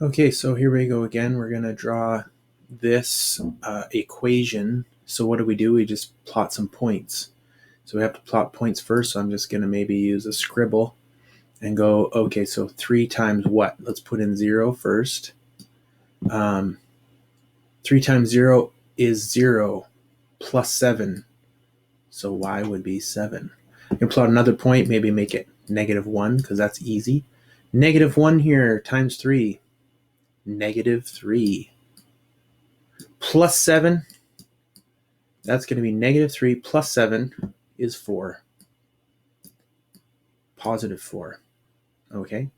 Okay, so here we go again. We're going to draw this equation. So what do? We just plot some points. So we have to plot points first. So I'm just going to maybe use a scribble and go, okay, so 3 times what? Let's put in 0 first. 3 times 0 is 0 plus 7. So y would be 7. You can plot another point, maybe make it -1 because that's easy. -1 here times 3. -3 plus 7, that's going to be -3 plus 7 is 4. Positive 4. Okay.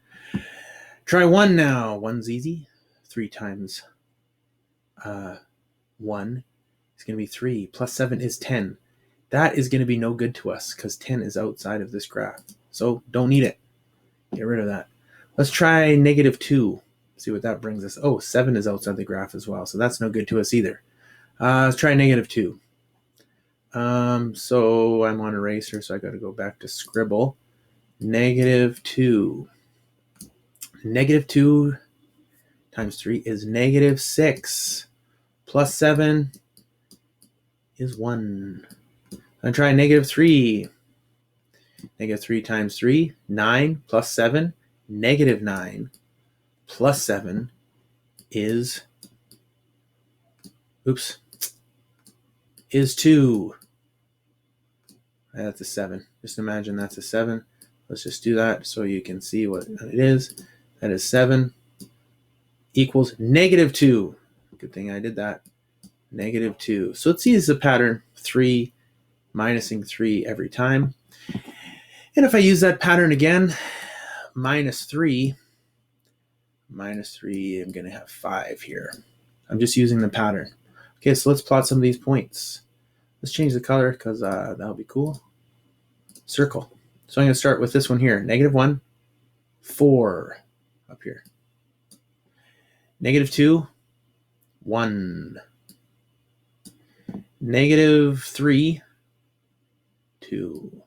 Try 1 now. 1's easy. 3 times 1 is going to be 3. Plus 7 is 10. That is going to be no good to us because 10 is outside of this graph. So don't need it. Get rid of that. Let's try -2. See what that brings us. Oh, 7 is outside the graph as well. So that's no good to us either. Let's try -2. So I'm on eraser, so I got to go back to scribble. -2. -2 times 3 is -6. Plus 7 is 1. I'm trying -3. -3 times 3, 9 plus 7, -9 plus 7 is, is 2. That's a 7. Just imagine that's a 7. Let's just do that so you can see what it is. That is 7 equals -2. Good thing I did that. -2. So let's use the pattern 3 minusing 3 every time. And if I use that pattern again, -3, I'm going to have 5 here. I'm just using the pattern. Okay, so let's plot some of these points. Let's change the color because that'll be cool. Circle. So I'm going to start with this one here. -1, 4 up here. -2, 1. -3, 2.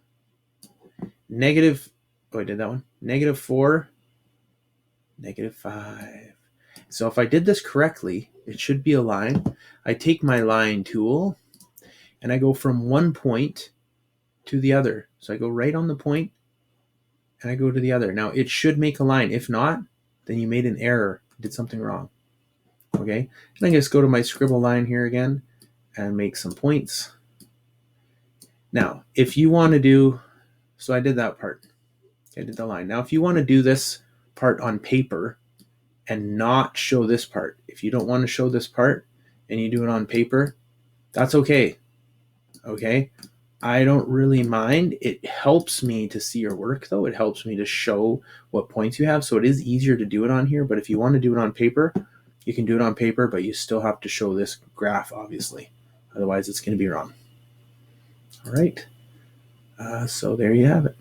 I did that one. -4, -5. So if I did this correctly, it should be a line. I take my line tool and I go from one point to the other. So I go right on the point and I go to the other. Now it should make a line. If not, then you made an error, did something wrong. Okay, and I just go to my scribble line here again and make some points. Now, if you want to do, so I did that part. I did the line. Now, if you want to do this part on paper and not show this part, if you don't want to show this part and you do it on paper, that's okay. Okay, I don't really mind. It helps me to see your work, though. It helps me to show what points you have, so it is easier to do it on here. But if you want to do it on paper, you can do it on paper, but you still have to show this graph, obviously. Otherwise, it's going to be wrong. All right. So there you have it.